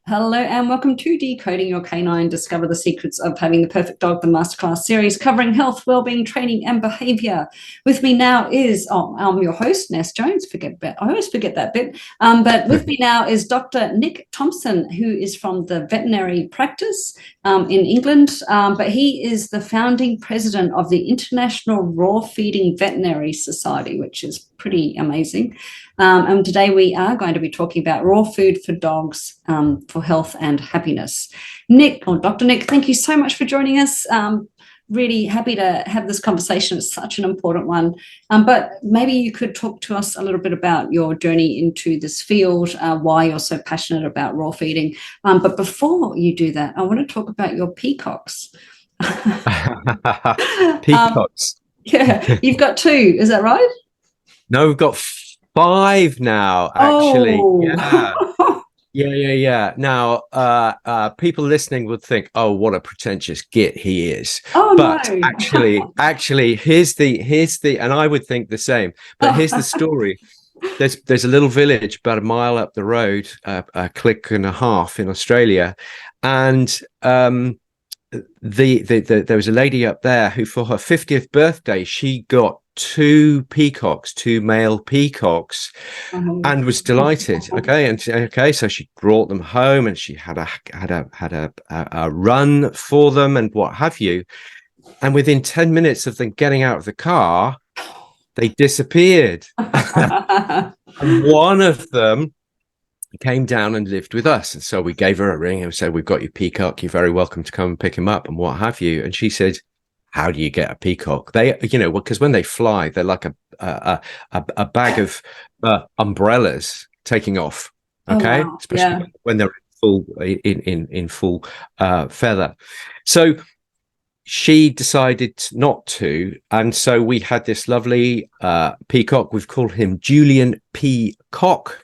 Hello and welcome to Decoding Your Canine. Discover the secrets of having the perfect dog, the masterclass series covering health, wellbeing, training, and behavior. With me now is, I'm your host, Ness Jones. I always forget that bit. But with me now is Dr. Nick Thompson, who is from the veterinary practice in England. But he is the founding president of the International Raw Feeding Veterinary Society, which is pretty amazing. And today we are going to be talking about raw food for dogs for health and happiness. Dr. Nick, thank you so much for joining us. Really happy to have this conversation. It's such an important one. But maybe you could talk to us a little bit about your journey into this field, why you're so passionate about raw feeding. But before you do that, I want to talk about your peacocks. Peacocks. Yeah, you've got two, is that right? No, we've got 5 now, actually. Oh. Yeah. Now, people listening would think, "Oh, what a pretentious git he is." Oh, but no. actually, here's the, and I would think the same. But here's the story. There's a little village about a mile up the road, a click and a half in Australia, and there was a lady up there who, for her 50th birthday, she got 2 male peacocks, and was delighted. So she brought them home, and she had a run for them and what have you. And within 10 minutes of them getting out of the car, they disappeared. And one of them came down and lived with us, and so we gave her a ring and said, "We've got your peacock, you're very welcome to come and pick him up," and what have you. And she said, "How do you get a peacock?" They, because when they fly, they're like a bag of umbrellas taking off. Okay. Oh, wow. Especially when they're in full feather. So she decided not to, and so we had this lovely peacock. We've called him Julian Peacock,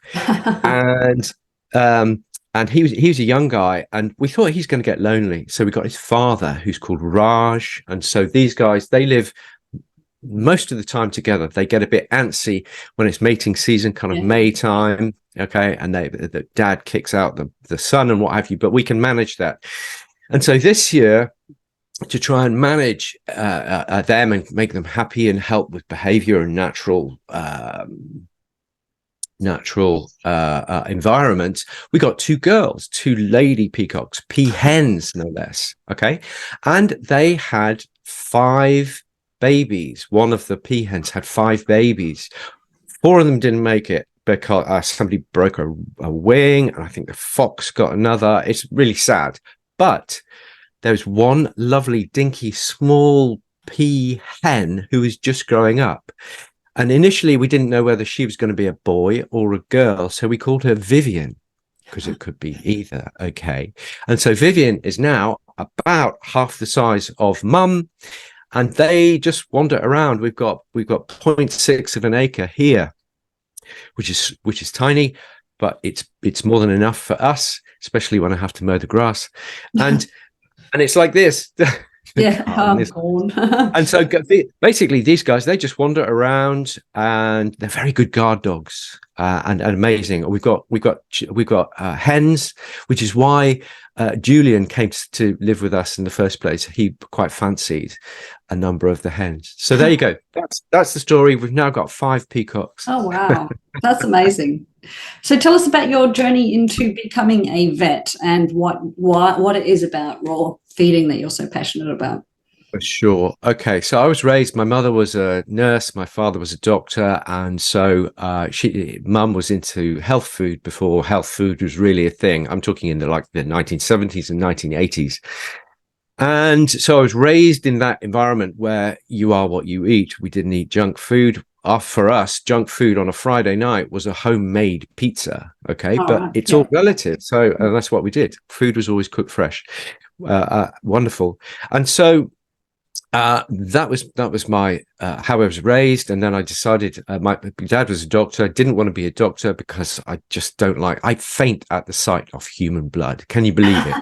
and he was a young guy, and we thought he's going to get lonely. So we got his father, who's called Raj, and so these guys, they live most of the time together. They get a bit antsy when it's mating season, kind of May time. Okay, and the dad kicks out the son and what have you. But we can manage that, and so this year, to try and manage them and make them happy and help with behavior and natural environment, we got 2 girls, 2 lady peacocks, peahens no less. Okay, and they had 5 babies. One of the peahens had 5 babies. 4 of them didn't make it because somebody broke a wing, and I think the fox got another. It's really sad, but there was one lovely, dinky, small peahen who was just growing up. And initially, we didn't know whether she was going to be a boy or a girl. So we called her Vivian, because it could be either. Okay. And so Vivian is now about half the size of Mum. And they just wander around. We've got 0.6 of an acre here, which is tiny, but it's more than enough for us, especially when I have to mow the grass. And it's like this. And so basically these guys, they just wander around, and they're very good guard dogs, and amazing. We've got hens, which is why Julian came to live with us in the first place. He quite fancied a number of the hens. So there you go. That's the story. We've now got 5 peacocks. Oh, wow. That's amazing. So tell us about your journey into becoming a vet and what it is about raw feeding that you're so passionate about. For sure. Okay. So I was raised, my mother was a nurse, my father was a doctor. And so Mum was into health food before health food was really a thing. I'm talking in the 1970s and 1980s. And so I was raised in that environment where you are what you eat. We didn't eat junk food. For us, junk food on a Friday night was a homemade pizza. Okay. But it's all relative. So that's what we did. Food was always cooked fresh. Wonderful. And so that was my how I was raised. And then I decided, my dad was a doctor. I didn't want to be a doctor because I just I faint at the sight of human blood. Can you believe it?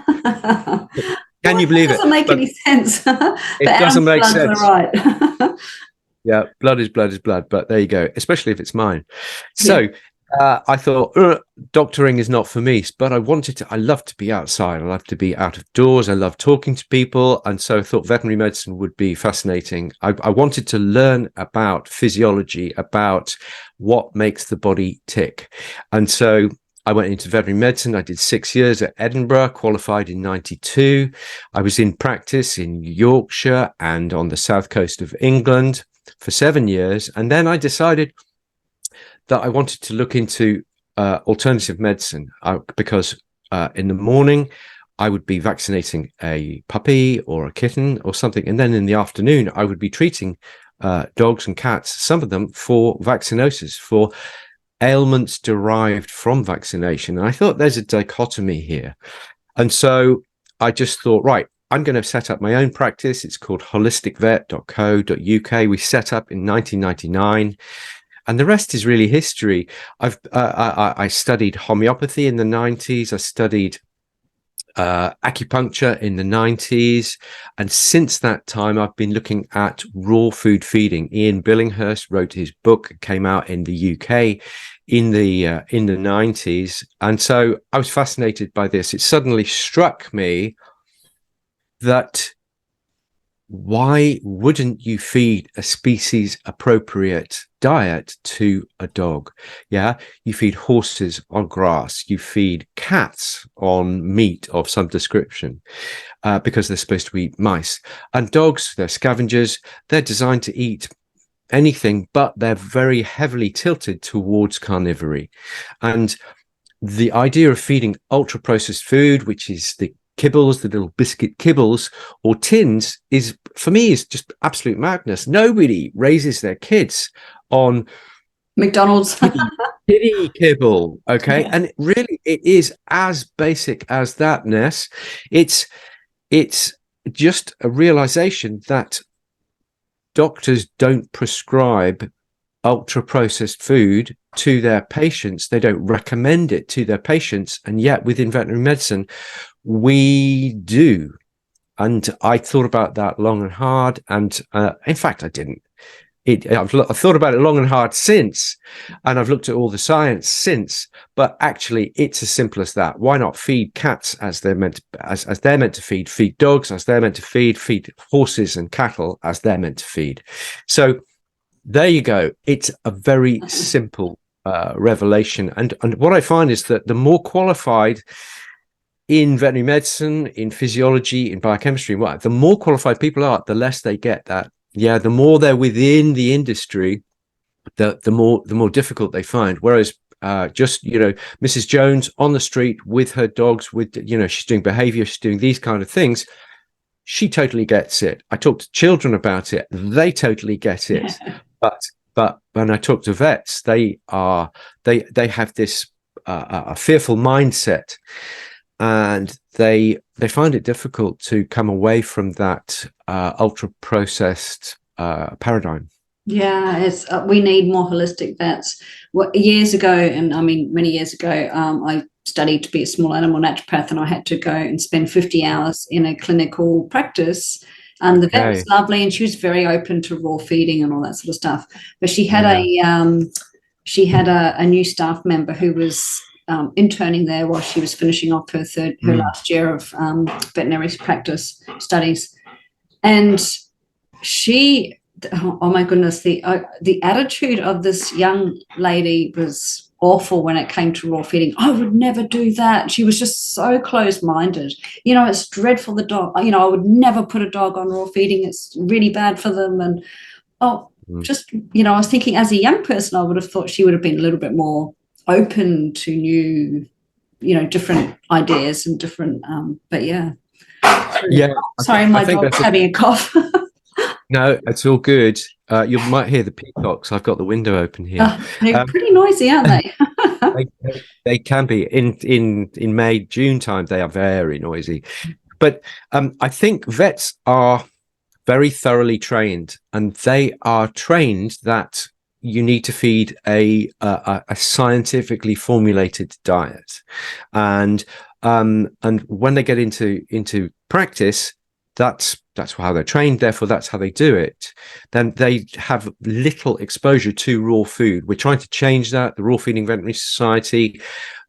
Can you believe it? It doesn't make any sense. It doesn't make sense. Right. Yeah, blood is blood, but there you go, especially if it's mine. So I thought doctoring is not for me, but I love to be outside. I love to be out of doors. I love talking to people. And so I thought veterinary medicine would be fascinating. I wanted to learn about physiology, about what makes the body tick. And so I went into veterinary medicine. I did 6 years at Edinburgh, qualified in 92. I was in practice in Yorkshire and on the south coast of England for 7 years. And then I decided that I wanted to look into alternative medicine because in the morning I would be vaccinating a puppy or a kitten or something. And then in the afternoon, I would be treating dogs and cats, some of them for vaccinosis, for ailments derived from vaccination. And I thought there's a dichotomy here. And so I just thought, right, I'm going to set up my own practice. It's called holisticvet.co.uk. We set up in 1999. And the rest is really history. I studied homeopathy in the 90s. I studied acupuncture in the 90s. And since that time, I've been looking at raw food feeding. Ian Billinghurst wrote his book, came out in the UK in the 90s. And so I was fascinated by this. It suddenly struck me that why wouldn't you feed a species appropriate diet to a dog? Yeah, you feed horses on grass, you feed cats on meat of some description because they're supposed to eat mice. And dogs, they're scavengers, they're designed to eat anything, but they're very heavily tilted towards carnivory. And the idea of feeding ultra processed food, which is the kibbles, the little biscuit kibbles or tins, is for me is just absolute madness. Nobody raises their kids on McDonald's kitty kibble, okay? Yeah. And really it is as basic as that, Ness. It's just a realization that doctors don't prescribe ultra processed food to their patients. They don't recommend it to their patients, and yet within veterinary medicine we do. And I thought about that long and hard, and in fact I didn't. I've thought about it long and hard since, and I've looked at all the science since, but actually it's as simple as that. Why not feed cats as they're meant to, as they're meant to feed dogs as they're meant to feed horses and cattle as they're meant to feed? So there you go. It's a very simple revelation. And what I find is that the more qualified in veterinary medicine, in physiology, in biochemistry, the more qualified people are, the less they get that. Yeah, the more they're within the industry, the more difficult they find. Whereas just, Mrs. Jones on the street with her dogs, with, she's doing behavior, she's doing these kind of things. She totally gets it. I talk to children about it. They totally get it. But when I talk to vets, they have this a fearful mindset, and they find it difficult to come away from that ultra processed paradigm. Yeah, it's we need more holistic vets. Years ago, and I mean many years ago, I studied to be a small animal naturopath, and I had to go and spend 50 hours in a clinical practice. The vet was lovely, and she was very open to raw feeding and all that sort of stuff. But she had a new staff member who was interning there while she was finishing off her last year of veterinary practice studies, and she, oh my goodness, the attitude of this young lady was awful when it came to raw feeding. I would never do that. She was just so close-minded. It's dreadful, the dog. I would never put a dog on raw feeding. It's really bad for them. And I was thinking as a young person, I would have thought she would have been a little bit more open to new, different ideas and different. But yeah. Yeah. Sorry, my dog's having a cough. No, it's all good. You might hear the peacocks. I've got the window open here. They're pretty noisy, aren't they? They can be in May, June time. They are very noisy. But I think vets are very thoroughly trained, and they are trained that you need to feed a scientifically formulated diet, and when they get into practice, that's how they're trained, therefore that's how they do it, then they have little exposure to raw food. We're trying to change that. The Raw Feeding Veterinary Society,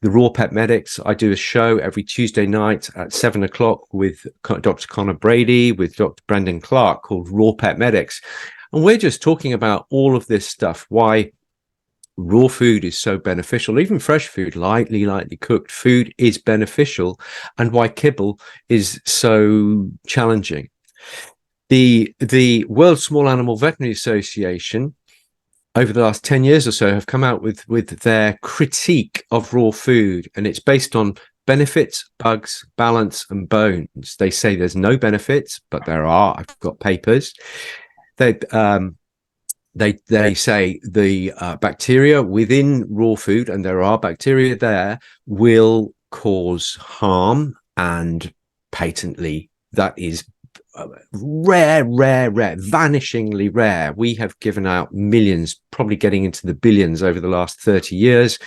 the Raw Pet Medics. I do a show every Tuesday night at 7 o'clock with Dr. Connor Brady, with Dr. Brendan Clark, called Raw Pet Medics. And we're just talking about all of this stuff, why raw food is so beneficial. Even fresh food, lightly cooked food, is beneficial, and why kibble is so challenging. The World Small Animal Veterinary Association, over the last 10 years or so, have come out with their critique of raw food, and it's based on benefits, bugs, balance, and bones. They say there's no benefits, but there are. I've got papers. They say the bacteria within raw food, and there are bacteria there, will cause harm, and patently that is rare, vanishingly rare. We have given out millions, probably getting into the billions over the last 30 years,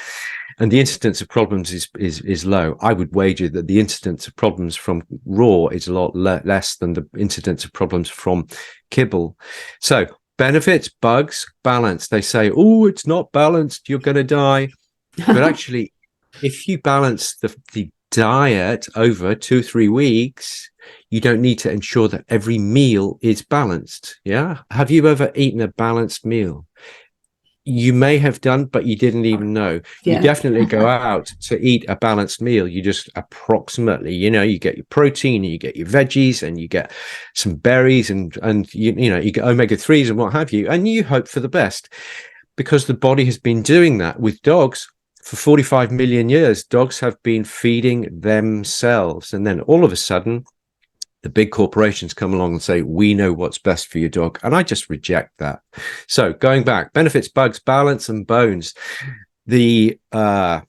and the incidence of problems is low. I would wager that the incidence of problems from raw is a lot less than the incidence of problems from kibble. So benefits, bugs, balance. They say, oh, it's not balanced, you're going to die. But actually, if you balance the diet over 2-3 weeks, you don't need to ensure that every meal is balanced. Yeah. Have you ever eaten a balanced meal? You may have done, but you didn't even know. Yeah. You definitely go out to eat a balanced meal. You just approximately, you get your protein, and you get your veggies, and you get some berries, and you get omega-3s and what have you, and you hope for the best, because the body has been doing that with dogs for 45 million years. Dogs have been feeding themselves, and then all of a sudden, the big corporations come along and say, we know what's best for your dog. And I just reject that. So going back, benefits, bugs, balance, and bones. My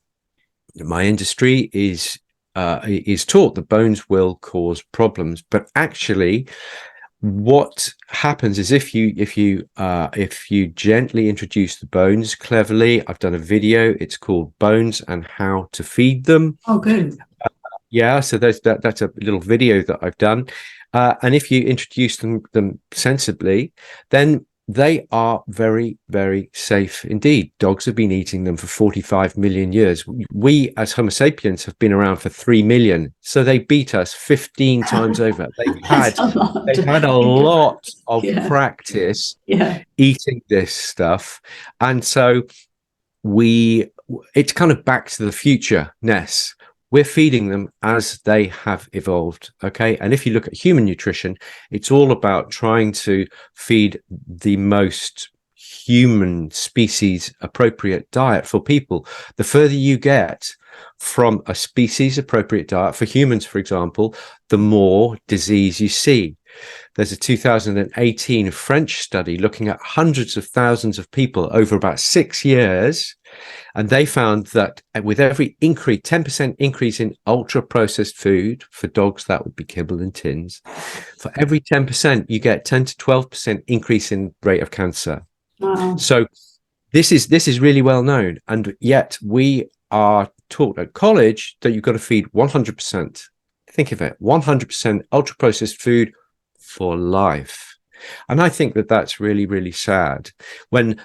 industry is taught that bones will cause problems, but actually what happens is if you gently introduce the bones cleverly. I've done a video, it's called Bones and How to Feed Them. Oh, good. Yeah, so that's a little video that I've done, and if you introduce them sensibly, then they are very, very safe indeed. Dogs have been eating them for 45 million years. We as Homo sapiens have been around for 3 million, so they beat us 15 times over. They've had a lot of practice eating this stuff, and so it's kind of back to the future, Ness. We're feeding them as they have evolved, okay? And if you look at human nutrition, it's all about trying to feed the most human species appropriate diet for people. The further you get from a species appropriate diet, for humans, for example, the more disease you see. There's a 2018 French study looking at hundreds of thousands of people over about 6 years. And they found that with every 10% increase in ultra processed food, for dogs, that would be kibble and tins. For every 10%, you get 10 to 12% increase in rate of cancer. Wow. So this is really well known. And yet we are taught at college that you've got to feed 100%. Think of it, 100% ultra processed food for life. And I think that that's really, really sad when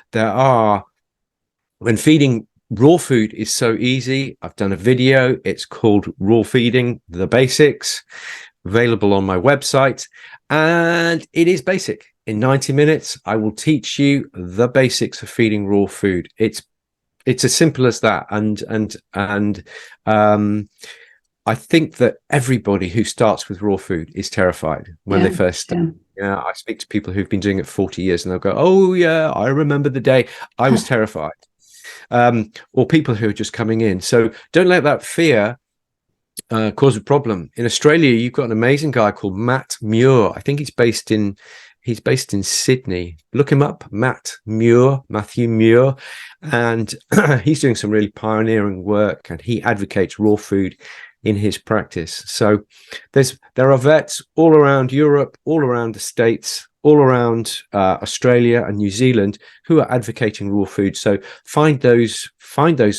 feeding raw food is so easy. I've done a video. It's called Raw Feeding, The Basics, available on my website. And it is basic. In 90 minutes, I will teach you the basics of feeding raw food. It's as simple as that. And I think that everybody who starts with raw food is terrified when they first start. Yeah, I speak to people who've been doing it 40 years and they'll go, oh yeah, I remember the day I was terrified. Or people who are just coming in. So don't let that fear cause a problem. In Australia, you've got an amazing guy called Matt Muir. I think he's based in Sydney. Look him up, Matthew Muir, and he's doing some really pioneering work, and he advocates raw food in his practice. So there are vets all around Europe, all around the States, all around Australia and New Zealand who are advocating raw food. So find those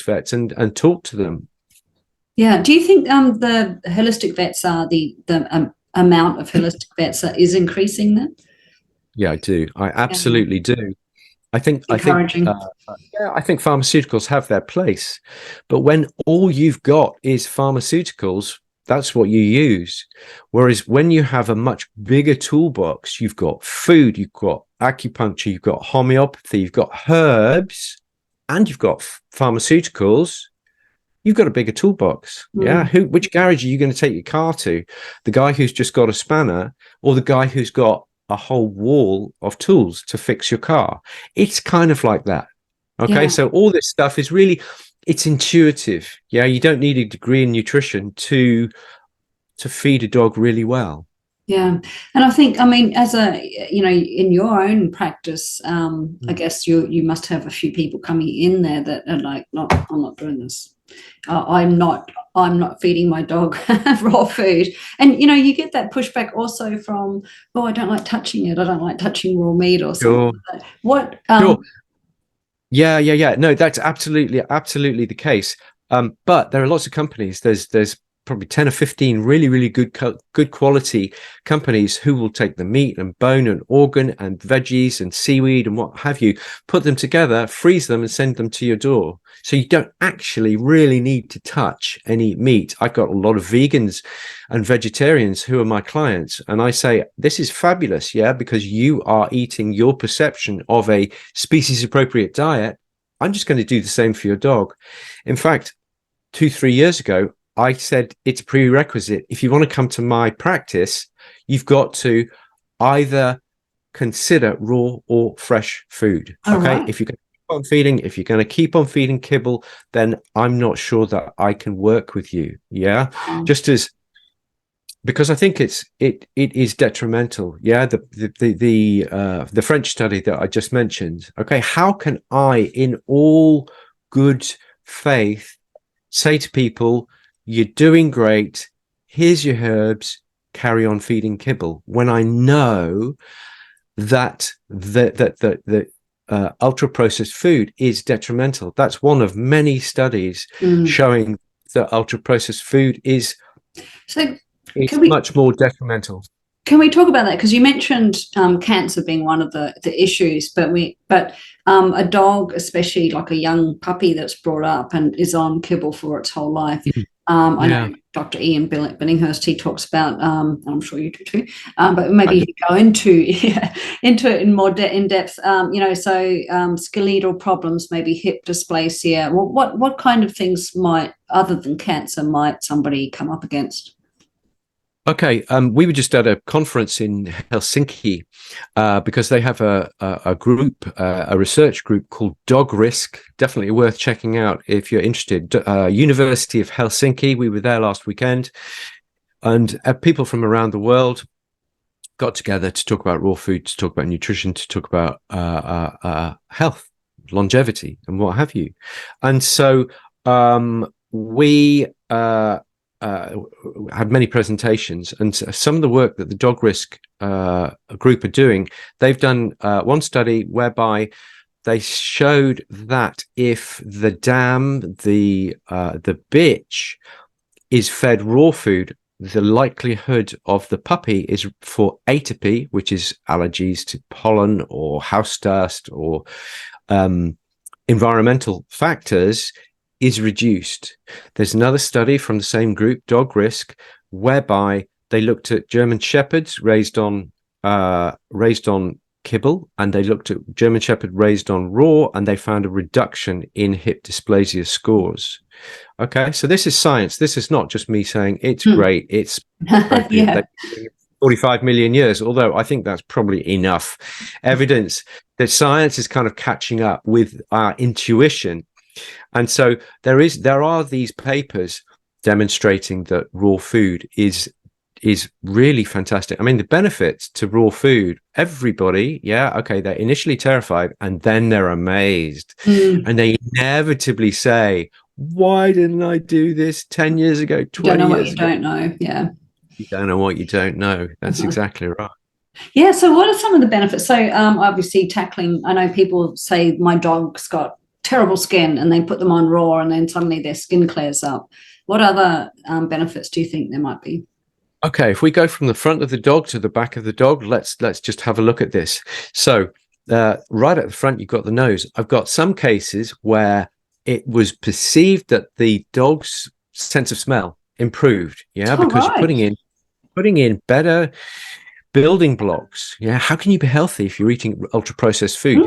vets and talk to them. Yeah. Do you think the holistic vets are the amount of holistic vets is increasing then? Yeah, I do. I absolutely do. I think Encouraging. yeah, I think pharmaceuticals have their place, but when all you've got is pharmaceuticals, that's what you use. Whereas when you have a much bigger toolbox, you've got food, you've got acupuncture, you've got homeopathy, you've got herbs, and you've got pharmaceuticals. You've got a bigger toolbox. Yeah. Which garage are you going to take your car to? The guy who's just got a spanner, or the guy who's got a whole wall of tools to fix your car? It's kind of like that. Okay. Yeah. So all this stuff is really, it's intuitive. Yeah. You don't need a degree in nutrition to feed a dog really well. Yeah. And I think, I mean, as a, in your own practice, I guess you must have a few people coming in there that are like, no, I'm not doing this. I'm not feeding my dog raw food. And, you get that pushback also from, oh, I don't like touching it. I don't like touching raw meat or something Sure. like that. What? Sure. Yeah. No, that's absolutely the case. But there are lots of companies. There's probably 10 or 15 really good quality companies who will take the meat and bone and organ and veggies and seaweed and what have you, put them together, freeze them and send them to your door. So you don't actually really need to touch any meat. I've got a lot of vegans and vegetarians who are my clients, and I say, this is fabulous, yeah, because you are eating your perception of a species appropriate diet. I'm just going to do the same for your dog. In fact, 2-3 years ago, I said it's a prerequisite. If you want to come to my practice, you've got to either consider raw or fresh food. Okay. Right. If you're going to keep on feeding kibble, then I'm not sure that I can work with you. Yeah. Because I think it is detrimental. Yeah. The French study that I just mentioned. Okay. How can I, in all good faith, say to people, you're doing great, here's your herbs, carry on feeding kibble, when I know that the ultra processed food is detrimental? That's one of many studies showing that ultra processed food is much more detrimental. Can we talk about that? Because you mentioned cancer being one of the issues, but a dog, especially like a young puppy that's brought up and is on kibble for its whole life. I know Dr. Ian Billinghurst, he talks about, I'm sure you do too, but maybe you could go into it in more in depth. So skeletal problems, maybe hip dysplasia. What kind of things other than cancer, might somebody come up against? Okay, we were just at a conference in Helsinki because they have a group, a research group called Dog Risk. Definitely worth checking out if you're interested. University of Helsinki. We were there last weekend, and people from around the world got together to talk about raw food, to talk about nutrition, to talk about health, longevity, and what have you. And so we had many presentations, and some of the work that the Dog Risk group are doing, they've done one study whereby they showed that if the dam, the bitch, is fed raw food, the likelihood of the puppy is for atopy, which is allergies to pollen or house dust or environmental factors, is reduced. There's another study from the same group, Dog Risk, whereby they looked at German Shepherds raised on kibble, and they looked at German Shepherd raised on raw, and they found a reduction in hip dysplasia scores. Okay, so this is science. This is not just me saying it's great. It's 45 million years, although I think that's probably enough evidence that science is kind of catching up with our intuition. And so there are these papers demonstrating that raw food is really fantastic. I mean, the benefits to raw food, everybody, they're initially terrified and then they're amazed. And they inevitably say, why didn't I do this 10 years ago, 20 years ago? You don't know, yeah. You don't know what you don't know. That's exactly right. Yeah, so what are some of the benefits? So obviously tackling, I know people say my dog's got terrible skin and they put them on raw and then suddenly their skin clears up. What other benefits do you think there might be? Okay, if we go from the front of the dog to the back of the dog, let's just have a look at this. So right at the front, you've got the nose. I've got some cases where it was perceived that the dog's sense of smell improved, Oh, because you're right. putting in better building blocks. How can you be healthy if you're eating ultra processed food?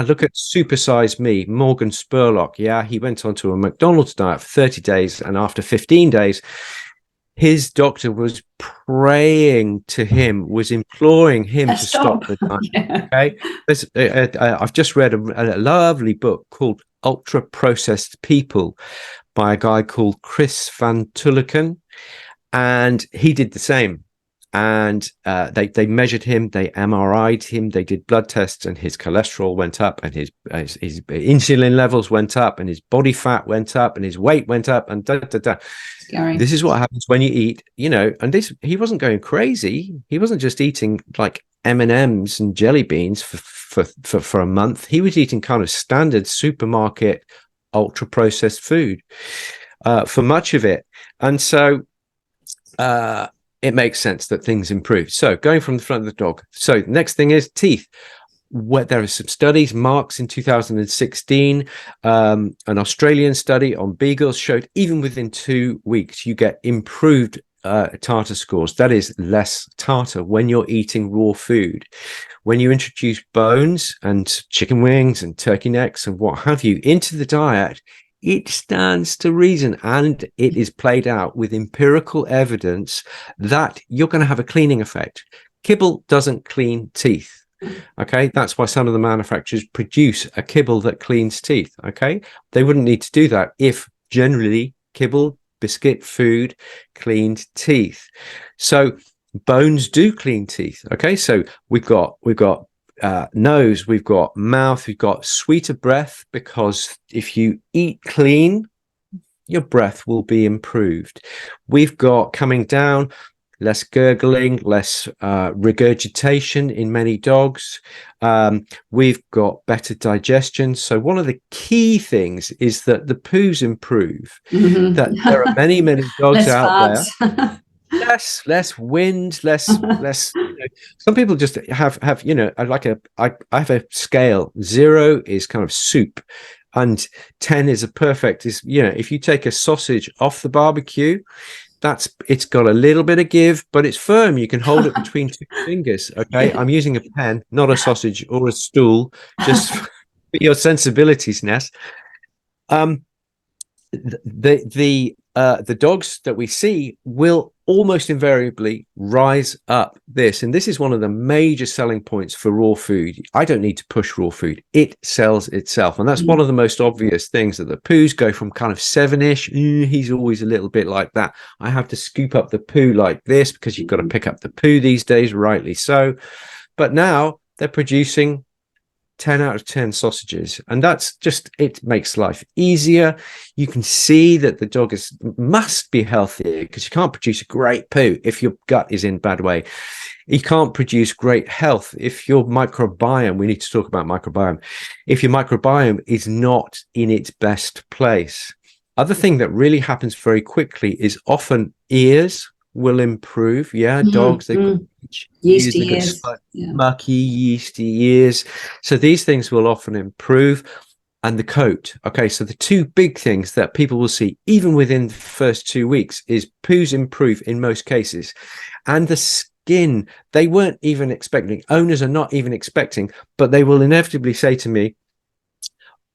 Look at Supersize Me, Morgan Spurlock. He went onto a McDonald's diet for 30 days, and after 15 days his doctor was praying to him, was imploring him to stop the diet. Okay, I've just read a lovely book called Ultra Processed People by a guy called Chris Van Tulliken, and he did the same. And they measured him, they MRI'd him, they did blood tests, and his cholesterol went up, and his insulin levels went up, and his body fat went up, and his weight went up, and Scary. This is what happens when you eat, and he wasn't going crazy. He wasn't just eating like M&Ms and jelly beans for a month. He was eating kind of standard supermarket ultra processed food for much of it. And so it makes sense that things improve. So going from the front of the dog. So next thing is teeth. Where there are some studies, Marks in 2016, an Australian study on beagles showed even within 2 weeks, you get improved tartar scores. That is less tartar when you're eating raw food. When you introduce bones and chicken wings and turkey necks and what have you into the diet, it stands to reason, and it is played out with empirical evidence that you're going to have a cleaning effect. Kibble doesn't clean teeth. Okay, that's why some of the manufacturers produce a kibble that cleans teeth. Okay, they wouldn't need to do that if generally kibble, biscuit, food cleaned teeth. So bones do clean teeth. Okay, so we've got nose, we've got mouth, we've got sweeter breath, because if you eat clean, your breath will be improved. We've got coming down, less gurgling, less regurgitation in many dogs. We've got better digestion. So one of the key things is that the poos improve. That there are many dogs out there. Less wind, less. Some people just have I have a scale. 0 is kind of soup, and 10 is a perfect. If you take a sausage off the barbecue, it's got a little bit of give, but it's firm. You can hold it between 2 fingers. Okay, I'm using a pen, not a sausage or a stool, just for your sensibilities, Ness. The dogs that we see will almost invariably rise up this, and this is one of the major selling points for raw food. I don't need to push raw food; it sells itself, and that's one of the most obvious things. That the poos go from kind of 7-ish. He's always a little bit like that. I have to scoop up the poo like this because you've got to pick up the poo these days, rightly so. But now they're producing 10 out of 10 sausages, and that's just, it makes life easier. You can see that the dog must be healthier, because you can't produce a great poo if your gut is in bad way. You can't produce great health if your microbiome, we need to talk about microbiome, if your microbiome is not in its best place. Other thing that really happens very quickly is often ears will improve. Dogs, they've got yeasty ears, mucky, yeasty ears. So these things will often improve. And the coat. Okay, so the 2 big things that people will see even within the first 2 weeks is poos improve in most cases, and the skin, they weren't even expecting. Owners are not even expecting, but they will inevitably say to me,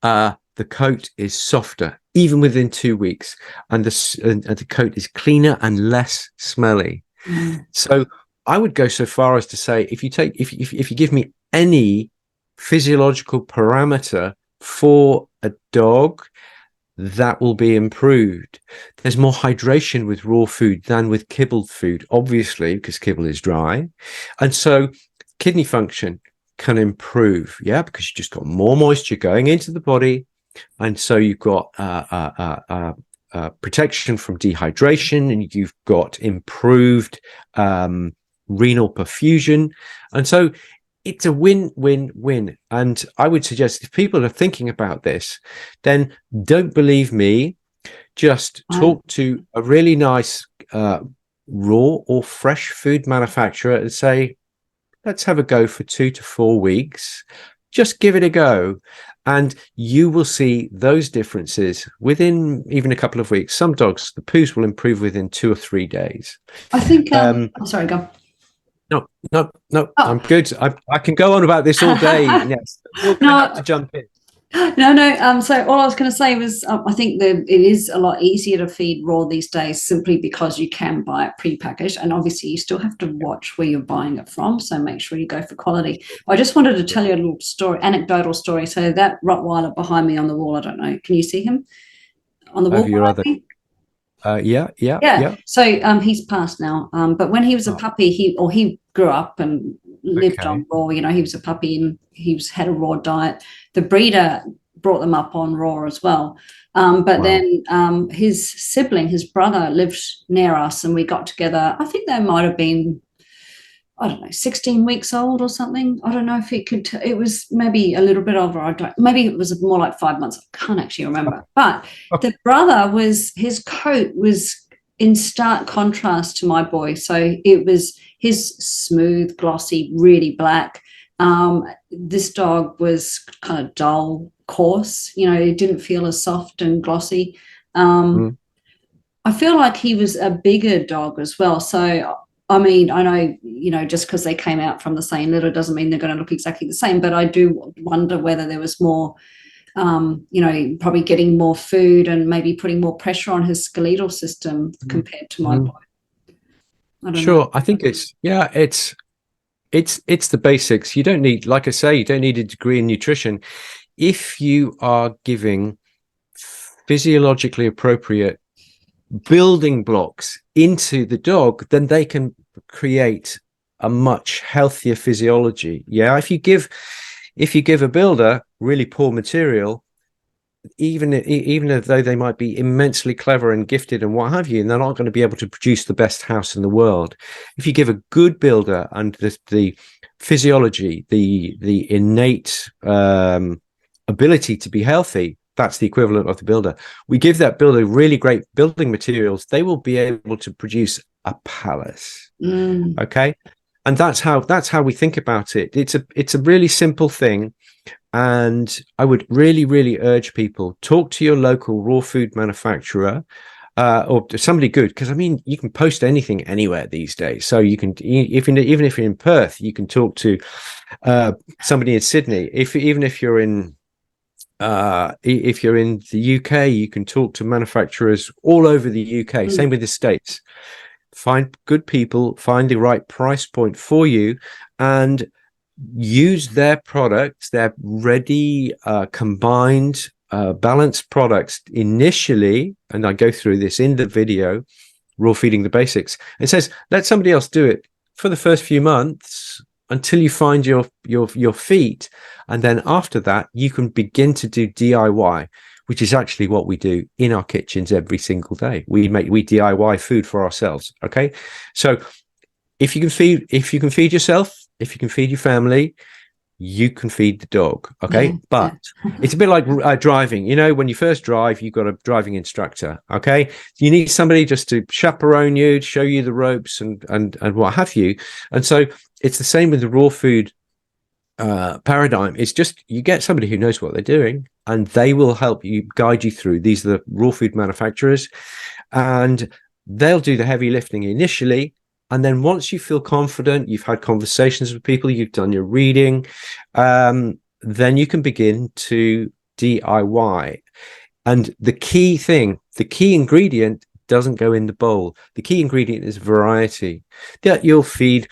the coat is softer even within 2 weeks, and the coat is cleaner and less smelly. So I would go so far as to say, if you give me any physiological parameter for a dog, that will be improved. There's more hydration with raw food than with kibbled food, obviously, because kibble is dry, and so kidney function can improve, because you just got more moisture going into the body, and so you've got protection from dehydration, and you've got improved renal perfusion, and so it's a win-win-win. And I would suggest, if people are thinking about this, then don't believe me, just talk to a really nice raw or fresh food manufacturer and say, let's have a go for 2 to 4 weeks. Just give it a go. And you will see those differences within even a couple of weeks. Some dogs, the poos will improve within 2 or 3 days. I think, I'm sorry, go. No, no, no, Oh. I'm good. I can go on about this all day. Yes, you're going to have to jump in. No. So all I was going to say was, I think that it is a lot easier to feed raw these days, simply because you can buy it prepackaged, and obviously you still have to watch where you're buying it from. So make sure you go for quality. I just wanted to tell you a little story, anecdotal story. So that Rottweiler behind me on the wall, I don't know, can you see him on the wall? Over your other. Yeah. So he's passed now. But when he was a puppy, he grew up and lived on raw. You know, he was a puppy and had a raw diet. The breeder brought them up on raw as well. But then his sibling, his brother, lived near us, and we got together. I think they might have been, I don't know, 16 weeks old or something. I don't know if it was maybe a little bit over. Maybe it was more like 5 months. I can't actually remember. But the brother his coat was in stark contrast to my boy. So it was his smooth, glossy, really black. This dog was kind of dull, coarse. You know, it didn't feel as soft and glossy. I feel like he was a bigger dog as well. So, I mean, I know, you know, just because they came out from the same litter doesn't mean they're going to look exactly the same. But I do wonder whether there was more, you know, probably getting more food and maybe putting more pressure on his skeletal system compared to my boy. I don't know. I think it's the basics. You don't need, like I say, you don't need a degree in nutrition. If you are giving physiologically appropriate building blocks into the dog, then they can create a much healthier physiology. Yeah, if you give a builder really poor material, even though they might be immensely clever and gifted and what have you, and they're not going to be able to produce the best house in the world. If you give a good builder and the physiology, the innate ability to be healthy, that's the equivalent of the builder. We give that builder really great building materials, they will be able to produce a palace. Okay, and that's how we think about it. It's a really simple thing. And I would really, really urge people, talk to your local raw food manufacturer or somebody good, because I mean, you can post anything anywhere these days. So you can, even if you're in Perth, you can talk to somebody in Sydney. Even if you're in the UK, you can talk to manufacturers all over the UK. Same with the States. Find good people, find the right price point for you, and use their products, their ready, combined, balanced products initially. And I go through this in the video, Raw Feeding the Basics. It says, let somebody else do it for the first few months until you find your feet. And then after that, you can begin to do DIY, which is actually what we do in our kitchens every single day. We DIY food for ourselves. Okay. So if you can feed yourself, if you can feed your family, you can feed the dog. Okay. But it's a bit like driving. You know, when you first drive, you've got a driving instructor. Okay. You need somebody just to chaperone you, to show you the ropes and what have you. And so it's the same with the raw food paradigm. It's just, you get somebody who knows what they're doing and they will help you, guide you through. These are the raw food manufacturers, and they'll do the heavy lifting initially. And then once you feel confident, you've had conversations with people, you've done your reading, then you can begin to DIY. And the key ingredient doesn't go in the bowl. The key ingredient is variety. That you'll feed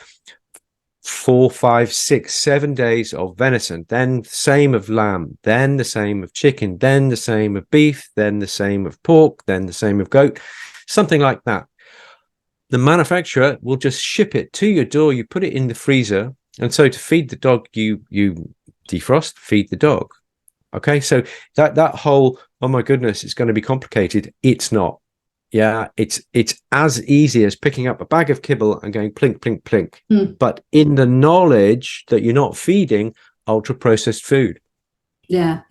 4, 5, 6, 7 days of venison, then the same of lamb, then the same of chicken, then the same of beef, then the same of pork, then the same of goat, something like that. The manufacturer will just ship it to your door. You put it in the freezer. And so to feed the dog, you defrost, feed the dog. Okay. So that whole, oh my goodness, it's going to be complicated. It's not. Yeah. It's as easy as picking up a bag of kibble and going plink, plink, plink. But in the knowledge that you're not feeding ultra processed food. Yeah.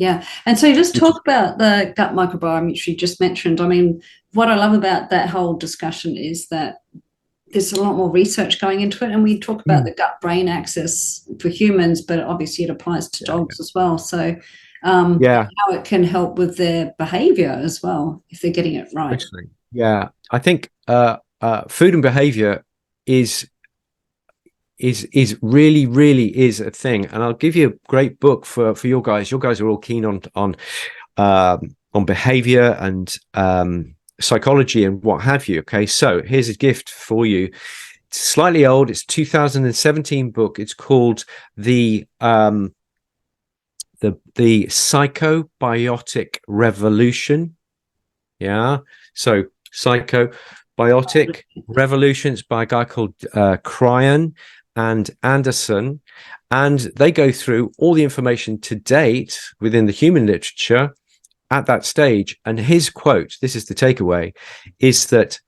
And so you just talk about the gut microbiome, which you just mentioned. I mean, what I love about that whole discussion is that there's a lot more research going into it, and we talk about the gut-brain axis for humans, but obviously it applies to dogs as well. So how it can help with their behavior as well if they're getting it right. Actually, yeah, I think food and behavior is really is a thing. And I'll give you a great book for your guys. Your guys are all keen on behavior and psychology and what have you. Okay, so here's a gift for you. It's slightly old. It's 2017 book. It's called the Psychobiotic Revolution. Yeah, so Psychobiotic Revolutions by a guy called Cryan and Anderson, and they go through all the information to date within the human literature at that stage. And his quote, this is the takeaway, is that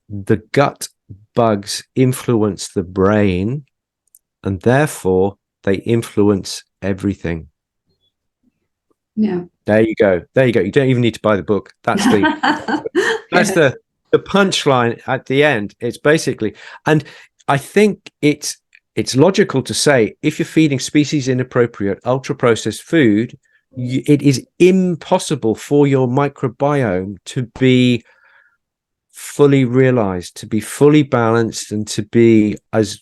the gut bugs influence the brain, and therefore they influence everything. Yeah. There you go. You don't even need to buy the book. That's the punchline at the end. It's basically, and I think it's logical to say, if you're feeding species inappropriate, ultra processed food, it is impossible for your microbiome to be fully realized, to be fully balanced, and to be as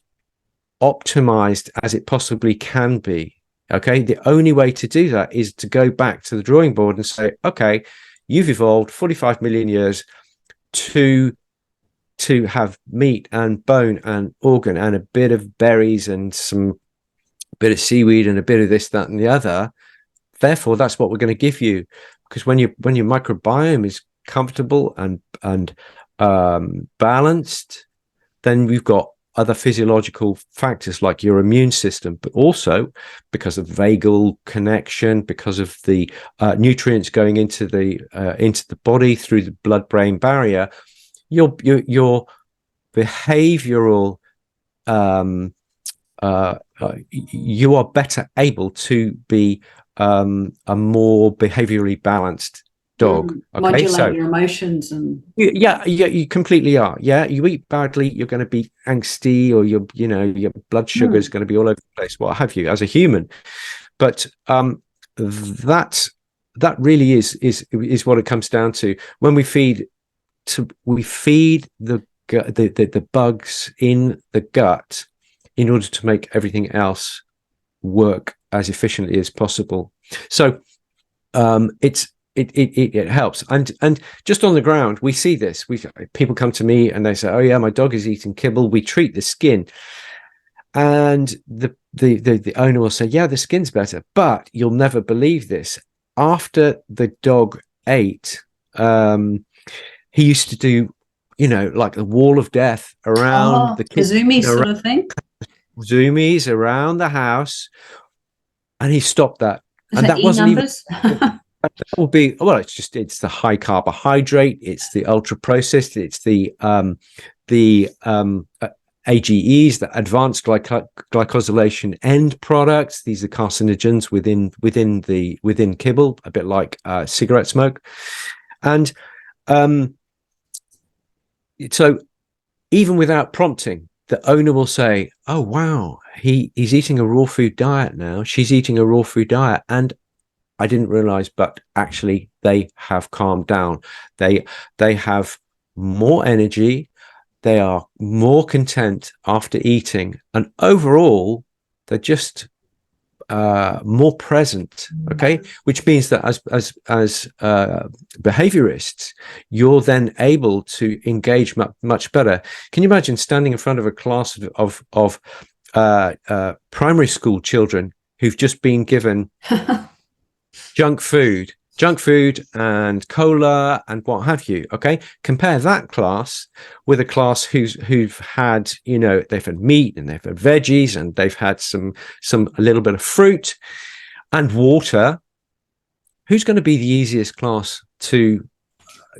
optimized as it possibly can be. Okay, the only way to do that is to go back to the drawing board and say, okay, you've evolved 45 million years to have meat and bone and organ and a bit of berries and some bit of seaweed and a bit of this, that, and the other. Therefore, that's what we're going to give you, because when your microbiome is comfortable and balanced, then we've got other physiological factors like your immune system, but also because of vagal connection, because of the nutrients going into the body through the blood-brain barrier, your behavioral you are better able to be a more behaviorally balanced dog. Okay, modulate your emotions. And you completely are. Yeah, you eat badly, you're going to be angsty, or your blood sugar is going to be all over the place, what have you, as a human. But that really is what it comes down to. When we feed the bugs in the gut in order to make everything else work as efficiently as possible. So it helps. And just on the ground, we see this. People come to me and they say, oh yeah, my dog is eating kibble. We treat the skin. And the owner will say, yeah, the skin's better, but you'll never believe this. After the dog ate, he used to do, like the wall of death around the zoomies sort of thing. Zoomies around the house, and he stopped that. And that wasn't even. That will be, well, it's the high carbohydrate, it's the ultra processed, it's the AGEs, the advanced glycosylation end products. These are carcinogens within kibble, a bit like cigarette smoke. And so even without prompting, the owner will say, oh wow, he's eating a raw food diet now, she's eating a raw food diet, and I didn't realize, but actually they have calmed down. They have more energy, they are more content after eating, and overall they're just more present. Okay, which means that as behaviorists, you're then able to engage much better. Can you imagine standing in front of a class of primary school children who've just been given junk food and cola and what have you? Okay, compare that class with a class who've had, they've had meat and they've had veggies and they've had a little bit of fruit and water. Who's going to be the easiest class to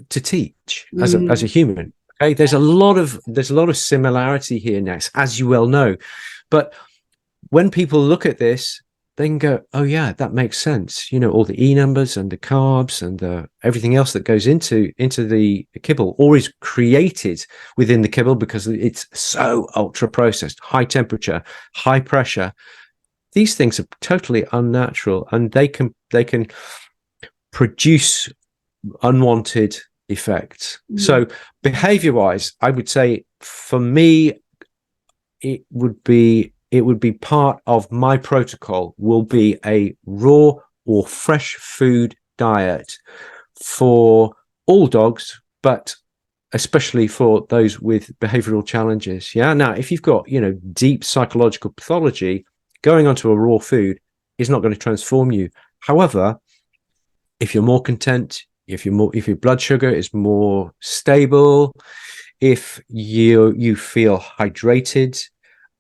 teach as a human? Okay, there's a lot of similarity here, Ness, as you well know. But when people look at this, they can go, oh yeah, that makes sense. All the E numbers and the carbs and everything else that goes into the kibble, or is created within the kibble because it's so ultra processed, high temperature, high pressure. These things are totally unnatural, and they can produce unwanted effects. So behavior wise, I would say for me, it would be part of my protocol will be a raw or fresh food diet for all dogs, but especially for those with behavioral challenges. Yeah. Now, if you've got, deep psychological pathology, going onto a raw food is not going to transform you. However, if you're more content, if your blood sugar is more stable, if you feel hydrated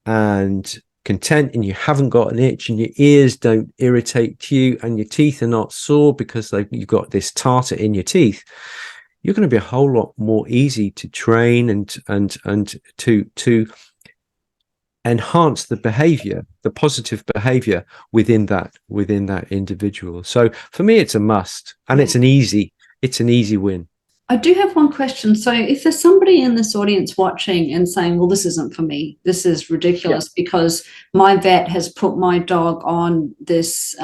and content, and you haven't got an itch, and your ears don't irritate you, and your teeth are not sore because you've got this tartar in your teeth, you're going to be a whole lot more easy to train and to enhance the behavior, the positive behavior within that individual. So for me, it's a must, and it's an easy win. I do have one question. So if there's somebody in this audience watching and saying, well, this isn't for me, this is ridiculous because my vet has put my dog on this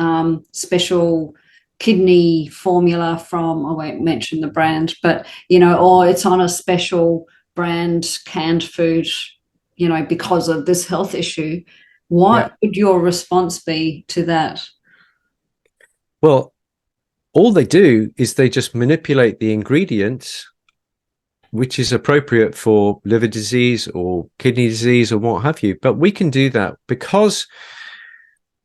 special kidney formula from, I won't mention the brand, but, or it's on a special brand canned food, because of this health issue, what would your response be to that? Well, all they do is they just manipulate the ingredients, which is appropriate for liver disease or kidney disease or what have you. But we can do that because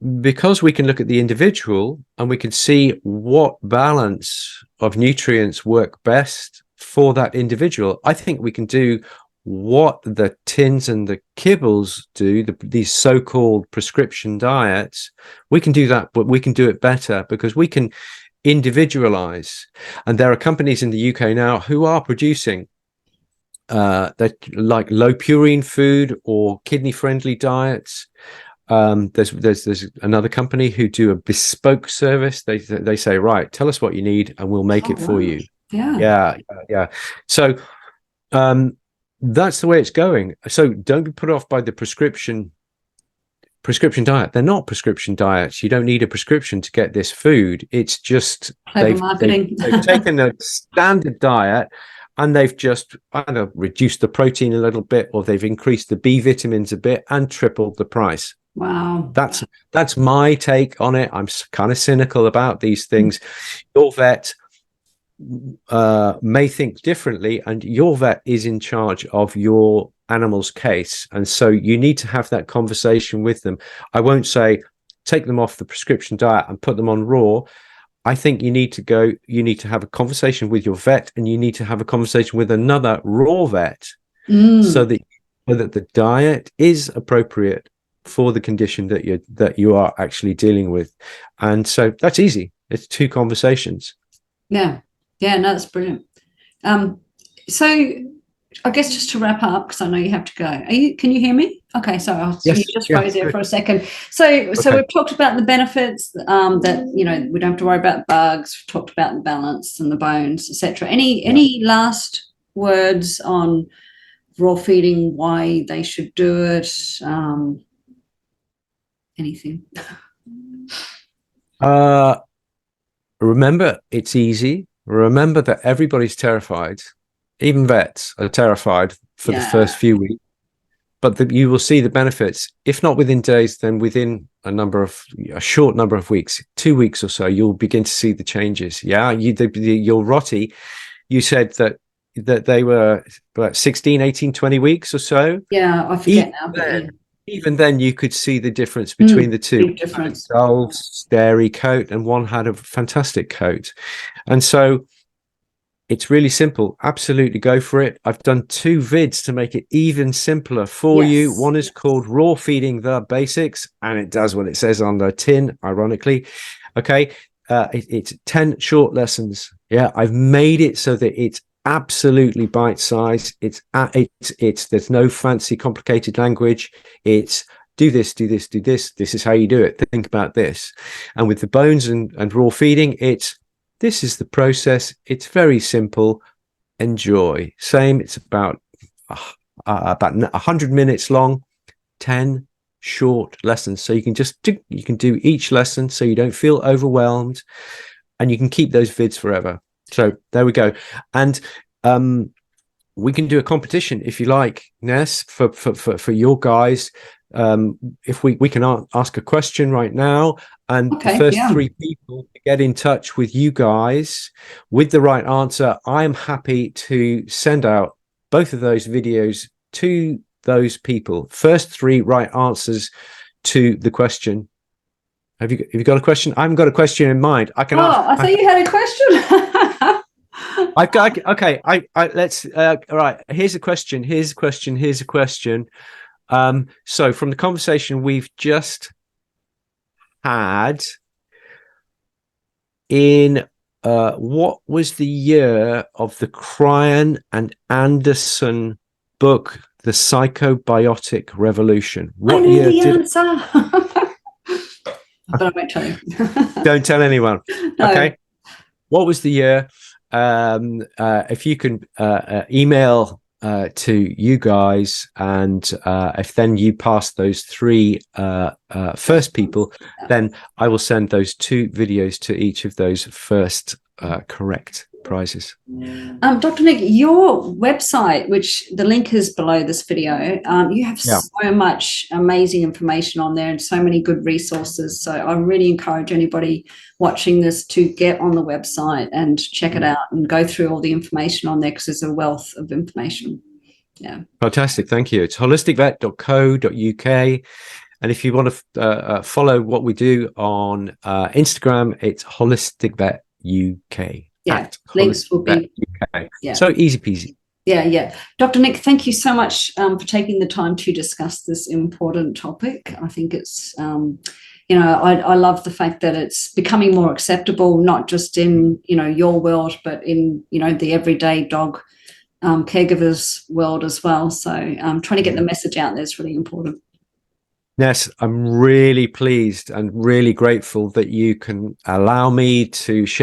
we can look at the individual and we can see what balance of nutrients work best for that individual. I think we can do what the tins and the kibbles do, these so-called prescription diets. We can do that, but we can do it better because we can individualize. And there are companies in the UK now who are producing that like low purine food or kidney friendly diets. There's another company who do a bespoke service. They say, right, tell us what you need and we'll make it for you. Yeah. So that's the way it's going. So don't be put off by the prescription diet. They're not prescription diets. You don't need a prescription to get this food. It's just they've taken a standard diet and they've just either reduced the protein a little bit or they've increased the B vitamins a bit and tripled the price. Wow. That's my take on it. I'm kind of cynical about these things. Your vet may think differently, and your vet is in charge of your animal's case, and so you need to have that conversation with them. I won't say take them off the prescription diet and put them on raw. I think you need to have a conversation with your vet, and you need to have a conversation with another raw vet so that the diet is appropriate for the condition that you are actually dealing with. And so that's easy. It's two conversations. No, that's brilliant. So I guess just to wrap up, because I know you have to go. Can you hear me? Okay, so yes, you just froze there for a second. So we've talked about the benefits that we don't have to worry about bugs. We've talked about the balance and the bones, etc. Any last words on raw feeding? Why they should do it? Anything? Remember, it's easy. Remember that everybody's terrified. Even vets are terrified for the first few weeks, but you will see the benefits, if not within days, then within a short number of weeks, 2 weeks or so, you'll begin to see the changes. Yeah. Your Rottie, you said that they were about 16, 18, 20 weeks or so. Yeah. I forget now. Even then, you could see the difference between the two. Big difference. Dull, starey coat, and one had a fantastic coat. And so it's really simple. Absolutely go for it. I've done 2 vids to make it even simpler for you. One is called Raw Feeding the Basics, and it does what it says on the tin, ironically. Okay. It's 10 short lessons. Yeah. I've made it so that it's absolutely bite-sized. It's there's no fancy complicated language. It's do this, do this, do this. This is how you do it. Think about this. And with the bones and raw feeding, this is the process. It's very simple. Enjoy. Same. It's about 100 minutes long, 10 short lessons. So you can do each lesson so you don't feel overwhelmed, and you can keep those vids forever. So there we go. And we can do a competition if you like, Ness, for your guys. If we can ask a question right now, and the first 3 people to get in touch with you guys with the right answer, I am happy to send out both of those videos to those people. First 3 right answers to the question. Have you got a question? I haven't got a question in mind. I can ask. I thought you had a question. I've got, okay. Let's all right. Here's a question. So from the conversation we've just had, in what was the year of the Cryan and Anderson book, The Psychobiotic Revolution? What year did answer? But I won't tell you. Don't tell anyone. No. Okay. What was the year? If you can email to you guys, and if then you pass those 3 first people, then I will send those 2 videos to each of those first correct prizes. Dr. Nick, your website, which the link is below this video, you have so much amazing information on there and so many good resources. So I really encourage anybody watching this to get on the website and check it out and go through all the information on there, because there's a wealth of information. Yeah. Fantastic. Thank you. It's holisticvet.co.uk. And if you want to follow what we do on Instagram, it's holisticvet UK. Yeah, links will be so easy peasy. Yeah. Dr. Nick, thank you so much for taking the time to discuss this important topic. I think it's I love the fact that it's becoming more acceptable, not just in your world, but in the everyday dog caregivers world as well. So trying to get the message out there is really important. Ness, I'm really pleased and really grateful that you can allow me to share